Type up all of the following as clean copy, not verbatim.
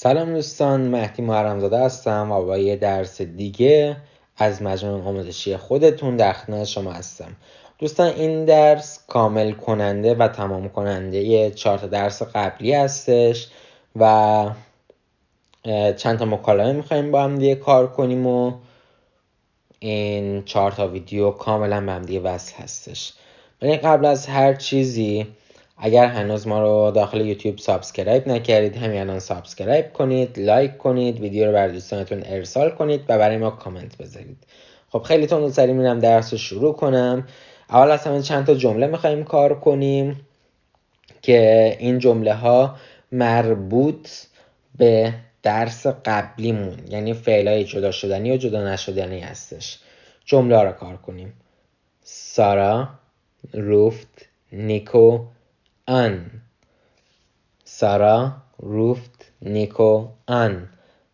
سلام دوستان، مهدی محرم‌زاده هستم و با یه درس دیگه از مجموعه آموزشی خودتون در خدمت شما هستم. دوستان این درس کامل کننده و تمام کننده 4 درس قبلی هستش و چند تا مکالمه میخوایم با هم دیگه کار کنیم و این 4 ویدیو کاملا به هم دیگه وصل هستش. ولی قبل از هر چیزی اگر هنوز ما رو داخل یوتیوب سابسکرایب نکردید همین الان سابسکرایب کنید، لایک کنید، ویدیو رو بر دوستانتون ارسال کنید و برای ما کامنت بذارید. خب خیلی تون سریع میرم درس رو شروع کنم. اول از همه چند تا جمله میخوایم کار کنیم که این جمله ها مربوط به درس قبلیمون یعنی فعلای جدا شدنی و جدا نشدنی هستش. جمله ها رو کار کنیم. سارا ruft نیکو an. سارا ruft نیکو an.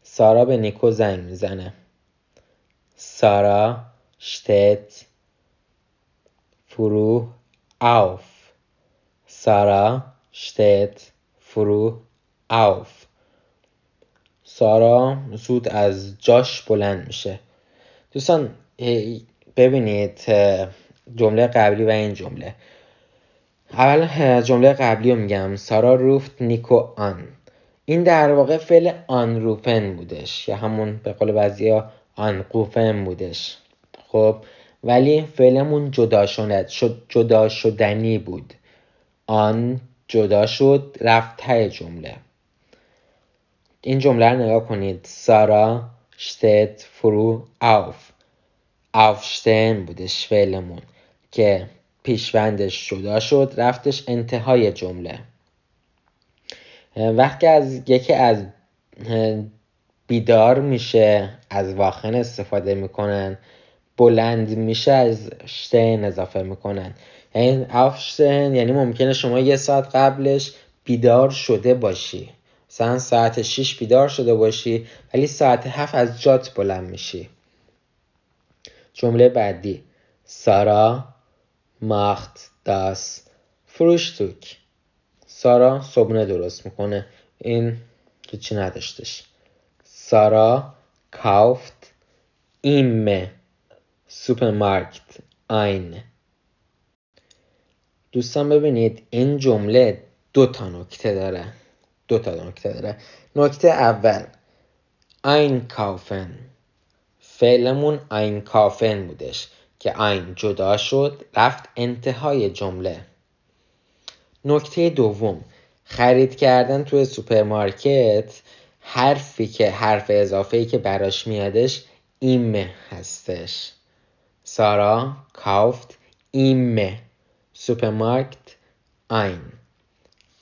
سارا به نیکو زنگ میزنه. سارا steht früh auf. سارا steht früh auf. سارا زود از جاش بلند میشه. دوستان ببینید جمله قبلی و این جمله. اول جمله قبلی رو میگم. سارا روفت نیکو آن. این در واقع فعل آن روفن بودش یا همون به قول بعضیا آن قوفن بودش. خب ولی فعلمون جدا شدنی بود. آن جدا شد رفت ته جمله. این جمله رو نگاه کنید. سارا steht früh auf. aufstehen بودش فعلمون که پیشوندش جدا شد رفتش انتهای جمله. وقتی یکی از بیدار میشه از واخن استفاده میکنن، بلند میشه از شتین اضافه میکنن. یعنی aufstehen یعنی ممکنه شما 1 ساعت قبلش بیدار شده باشی، مثلا ساعت 6 بیدار شده باشی ولی ساعت 7 از جات بلند میشی. جمله بعدی. سارا macht das Frühstück. سارا صبحونه درست میکنه. این چی نداشتش. سارا kauft im Supermarkt ein. دوستان ببینید این جمله 2 تا نکته داره. نکته اول einkaufen. فعلمون einkaufen بودش که ein جدا شد رفت انتهای جمله. نکته دوم خرید کردن توی سوپرمارکت حرف اضافه‌ای که براش میادش im هستش. سارا kauft im Supermarkt ein.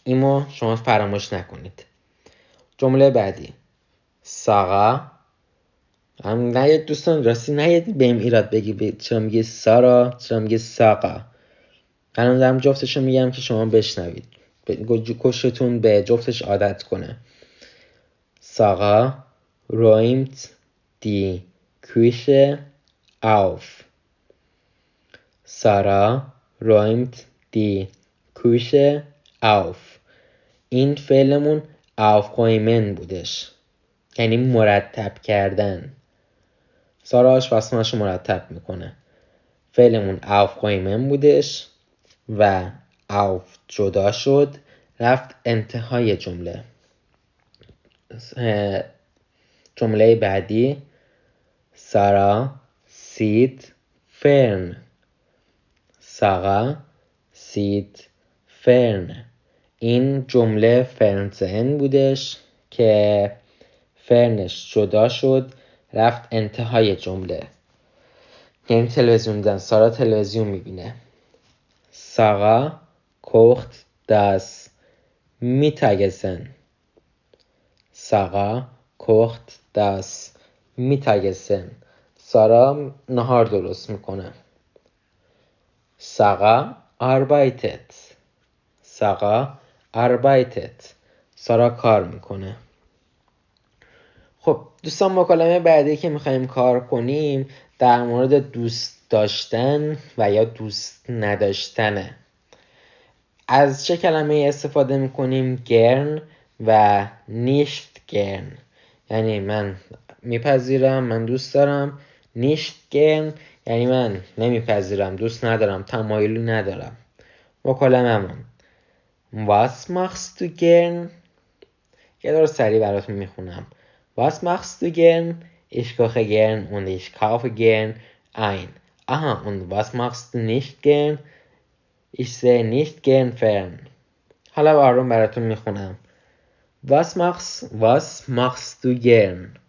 ایمو شما فراموش نکنید. جمله بعدی. سارا هم نید دوستان راستی نید بهم ایراد بگی چرا میگه سارا چرا میگه ساقا. قرار دارم جفتش رو میگم که شما بشنوید گوشتون به جفتش عادت کنه. سارا räumt die Küche auf. سارا räumt die Küche auf. این فعلمون aufräumen بودش یعنی مرتب کردن. سارا آشپزخونه‌اش رو مرتب میکنه. فعلمون aufräumen بودش و auf جدا شد رفت انتهای جمله. جمله بعدی. سارا sieht fern. سارا sieht fern. این جمله فرنسن بودش که فرنش جدا شد رفت انتهای جمله. یعنی تلویزیون دیدن. سارا تلویزیون میبینه. سارا kocht das Mittagessen. سارا kocht das Mittagessen. سارا نهار درست میکنه. سارا arbeitet. سارا arbeitet. سارا کار میکنه. خب دوستان مکالمه بعدی که میخوایم کار کنیم در مورد دوست داشتن و یا دوست نداشتنه. از چه کلمه استفاده میکنیم؟ گرن و نیشت gern یعنی من میپذیرم، من دوست دارم. nicht gern یعنی من نمیپذیرم، دوست ندارم، تمایلی ندارم. مکالممون Was machst du gern؟ یه دور سریع براتون میخونم. Was machst du gern؟ Ich koche gern und ich kaufe gern ein. Aha, und was machst du nicht gern؟ Ich sehe nicht gern fern. حالا آروم براتون میخونم. Was machst du gern؟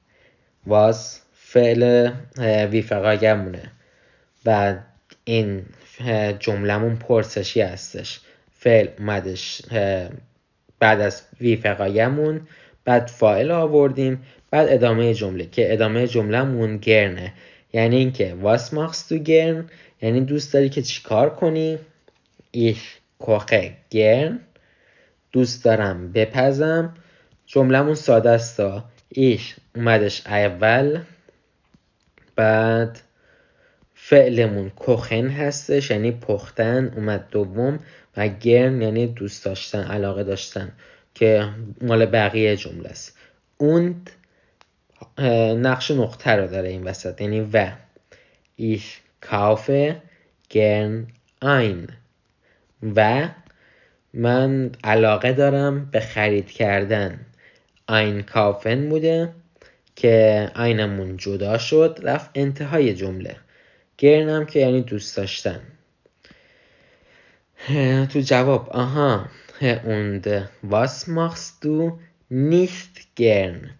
Was فعل وی فقایمونه و این جملمون پرسشی هستش. فعل اومدش بعد از وی فقایمون، بعد فاعل آوردیم، بعد ادامه جمله که ادامه جملمون گرنه. یعنی اینکه was machst du gern یعنی دوست داری که چیکار کنی. ich koche gern دوست دارم بپزم. جملمون ساده است. ich اومدش اول، بعد فعلمون کوخن هستش یعنی پختن اومد دوم و گرن یعنی دوست داشتن، علاقه داشتن که مال بقیه جمله است. und نقش نقطه رو داره این وسط یعنی و. ich kaufe gern ein و من علاقه دارم به خرید کردن. einkaufen بوده که اینمون جدا شد رفت انتهای جمله. گرن هم که یعنی دوست داشتن. تو جواب und was machst du nicht gern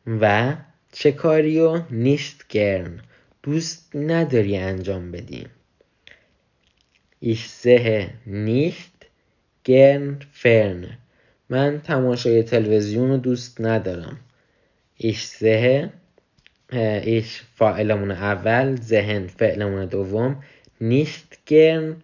و چه کاریو nicht gern دوست نداری انجام بدی. ich sehe nicht gern fern من تماشای تلویزیون رو دوست ندارم. ich sehe ich فاعلمون اول، ذهن فعلمون دوم، nicht gern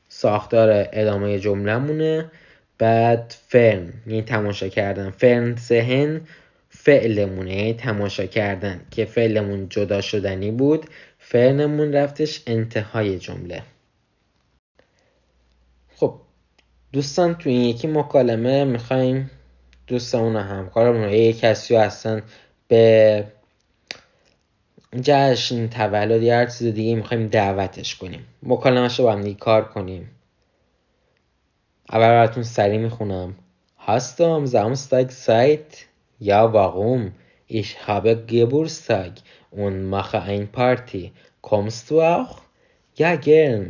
ساختار ادامه جملمونه، بعد فرن یعنی تماشا کردن. فرن ذهن فعلمونه یعنی تماشا کردن که فعلمون جدا شدنی بود، فرنمون رفتش انتهای جمله. خب دوستان تو این یکی مکالمه میخوایم دوستمون و همکارمون رو یک کسی هستن به جشن تولد یا هر چیز دیگه میخوایم دعوتش کنیم. مکالمه‌شو با هم دیگه کار کنیم. اول براتون سریع میخونم. Hast du am Samstag Zeit? Ja, warum? Ich habe Geburtstag und mache eine Party. Kommst du auch? Ja, gern.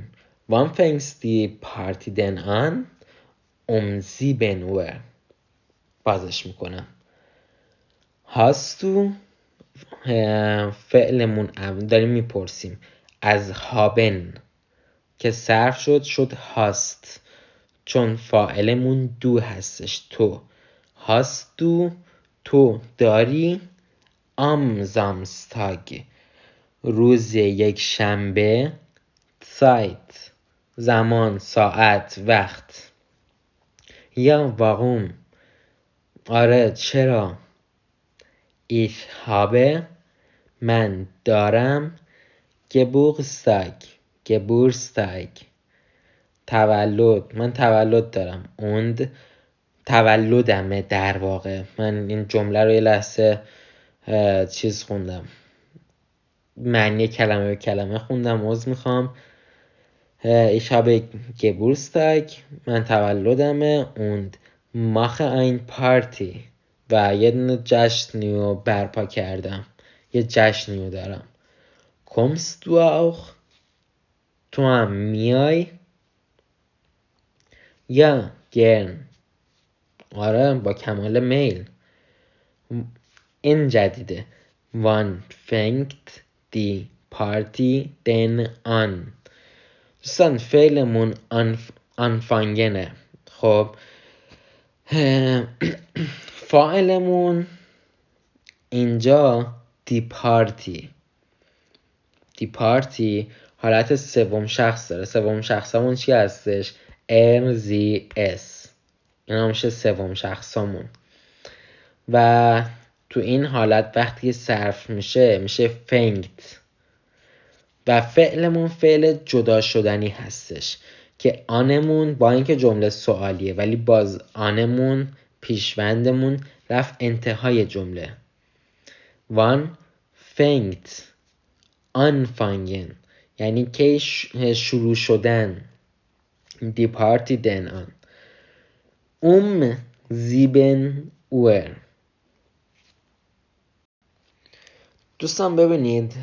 Wann fängt die Party denn an? Um 7 Uhr. بازش میکنم. Hast du فعلمون داریم میپرسیم از هابن که صرف شد هاست چون فاعلمون دو هستش تو. هاست تو داری ام زامستاگ روز یک شنبه سایت زمان ساعت وقت. یا واقوم آره چرا. ich habe من دارم Geburtstag تولد من تولد دارم. und تولدمه در واقع. من این جمله رو یه لحظه چیز خوندم، معنی کلمه به کلمه خوندم، عذر میخوام. ich habe Geburtstag من تولدمه und mache ein Party و یه دونه جشنی رو برپا کردم، یه جشنی رو دارم. kommst du auch تو هم میای. یا gern آره با کمال میل. این جدیده. wann fängt die Party denn an؟ دوستان فعلمون anfangen. خب فاعلمون اینجا دی پارتی حالت سوم شخص داره. سوم شخصمون چی هستش؟ RZS اینا میشه سوم شخصمون و تو این حالت وقتی صرف میشه فنگت و فعلمون فعل جدا شدنی هستش که آنمون با اینکه جمله سوالیه ولی باز آنمون پیشوندمون رفت انتهای جمله. wann fängt anfangen یعنی که شروع شدن. die Party denn an 7 Uhr. دوستان ببینید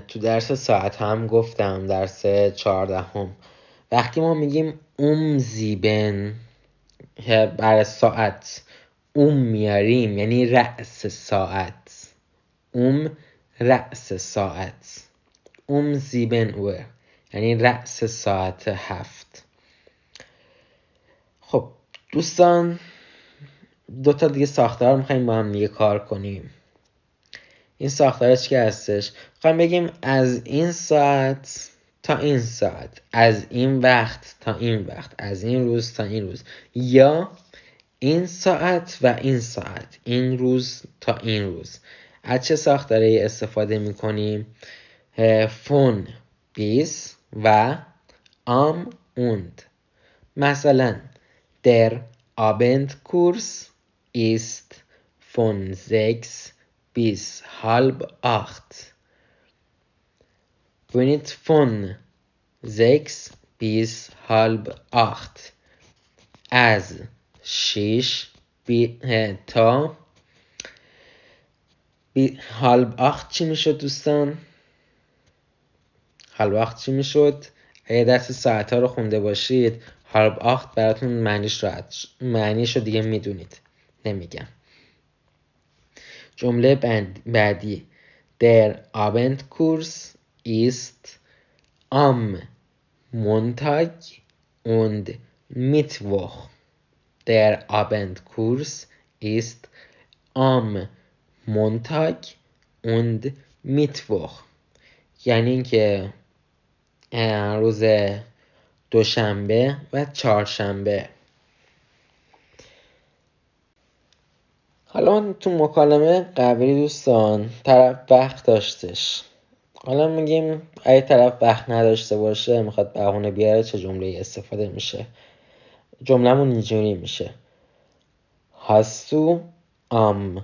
تو درس ساعت هم گفتم، درس 14 وقتی ما میگیم 7 برای ساعت میاریم یعنی رأس ساعت. رأس ساعت 7 Uhr یعنی رأس ساعت 7. خب دوستان 2 تا دیگه ساختار میخواییم با هم دیگه کار کنیم. این ساختار چی هستش؟ میخوایم بگیم از این ساعت تا این ساعت، از این وقت تا این وقت، از این روز تا این روز، یا این ساعت و این ساعت، این روز تا این روز. از چه ساختاری استفاده میکنیم؟ فون، بیس و ام und. مثلا der Abendkurs ist von 6 bis halb 8. ببینید von 6 bis halb 8 از 6 تا halb 8 چی میشد دوستان؟ halb 8 چی میشد؟ اگه درس ساعت ها رو خونده باشید halb 8 براتون معنیش رو دیگه میدونید، نمیگم. جمله بعدی der Abendkurs ist am Montag und Mittwoch. Der Abendkurs ist am Montag und Mittwoch. یعنی اینکه روز دوشنبه و چهارشنبه. حالا تو مکالمه قبلی دوستان طرف وقت داشتش. حالا میگیم اگه طرف وقت نداشته باشه میخواد بهونه بیاره چه جمله استفاده میشه؟ جمله‌مون اینجوری میشه: Hast du am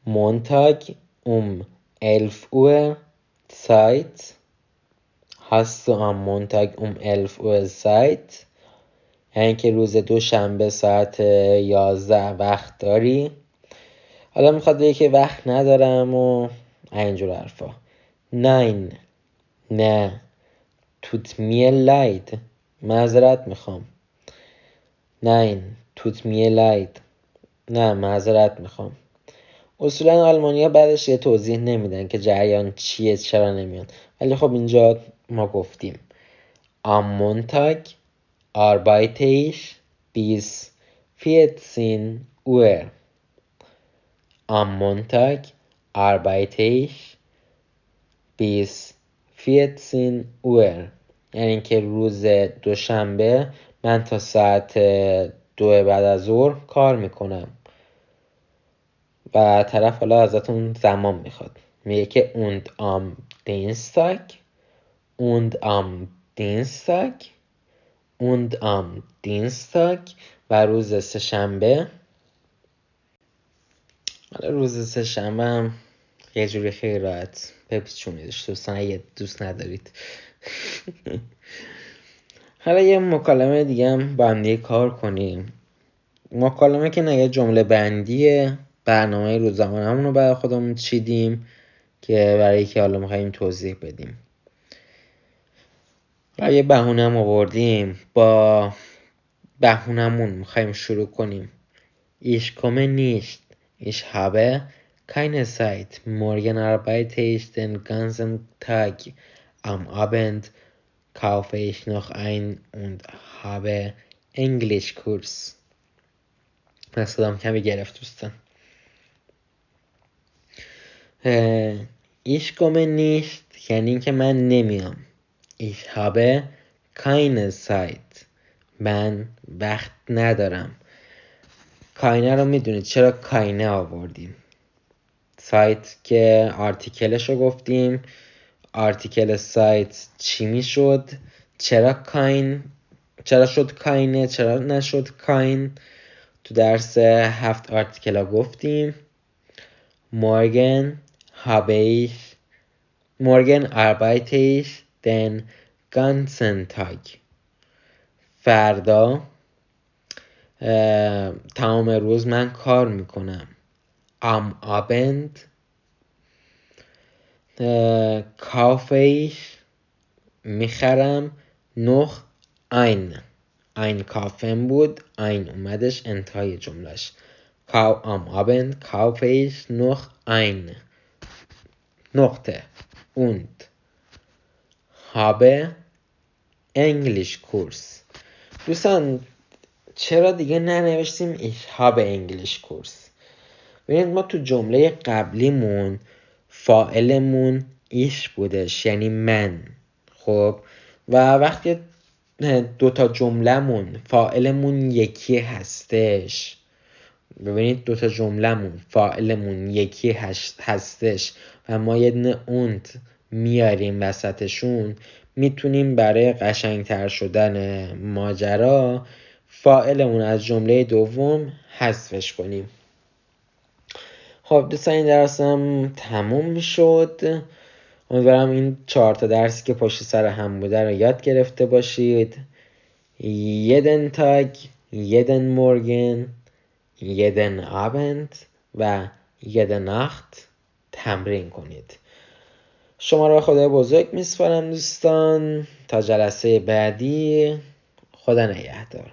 Montag 11 Uhr Zeit? Hast du am Montag 11 Uhr Zeit؟ یعنی که روز دوشنبه ساعت 11 وقت داری؟ حالا میخواد بگه که وقت ندارم و اینجور حرفا. Nein نه tut mir leid معذرت میخوام. Nein tut mir leid نه معذرت میخوام. اصولا آلمانیا بعدش یه توضیح نمیدن که جریان چیه، چرا نمیان، ولی خب اینجا ما گفتیم am Montag arbeite ich bis 14 Uhr. Am Montag arbeite ich bis 14 Uhr. یعنی که روز دوشنبه من تا ساعت 2 بعد از ظهر کار میکنم. و طرف حالا ازتون زمان میخواد، میگه که und am Dienstag und am Dienstag und am Dienstag و روز سه‌شنبه. حالا روز سه‌شنبه هم یه جوری خیلی راحت بپیچونیدش دوستان اگه دوست ندارید. حالا یه مکالمه دیگه هم با هم دیگه کار کنیم. مکالمه که نه، یه جمله بندیه. برنامه روزنامه‌مون رو برای خودمون چیدیم که برای که حالا می‌خوایم توضیح بدیم. و یه بهونه هم آوردیم، با بهونه‌مون می‌خوایم شروع کنیم. Ich komme nicht. Ich habe keine Zeit. Morgen arbeite ich den ganzen Tag. Am Abend kaufe ich noch ein und habe Englischkurs. صدام کمی گرفت دوستان. Ich komme nicht یعنی این که من نمیام. Ich habe keine Zeit. من وقت ندارم. کاینه رو میدونید چرا کاینه آوردیم؟ سایت که آرتیکلش رو گفتیم. آرتیکل سایت چی میشد؟ چرا شد کاینه؟ چرا نشد کاین؟ تو درس 7 آرتیکلا گفتیم morgen arbeite ich den ganzen Tag. فردا تمام روز من کار میکنم. am Abend kaufe ich میخرم noch ein kaufen بود، ein اومدش انتهای جملهش. am Abend kaufe ich noch ein نقطه und habe Englischkurs. دوستان چرا دیگه ننوشتیم ich habe Englischkurs؟ ببینید ما تو جمله قبلیمون فاعلمون ایش بودش، یعنی من. خب و وقتی دوتا جملهمون فاعلمون یکی هستش، ببینید دوتا جملهمون فاعلمون یکی هستش و ما یه دونه اونت میاریم وسطشون، میتونیم برای قشنگتر شدن ماجرا فاعلمون از جمله دوم حذفش کنیم. خب دوستان این درسم تموم میشد. امیدوارم این 4 تا درسی که پشت سر هم بوده رو یاد گرفته باشید. jeden Tag, jeden Morgen, jeden Abend و jede Nacht تمرین کنید. شما را خدای بزرگ میسپارم دوستان. تا جلسه بعدی، خدا نگهدار.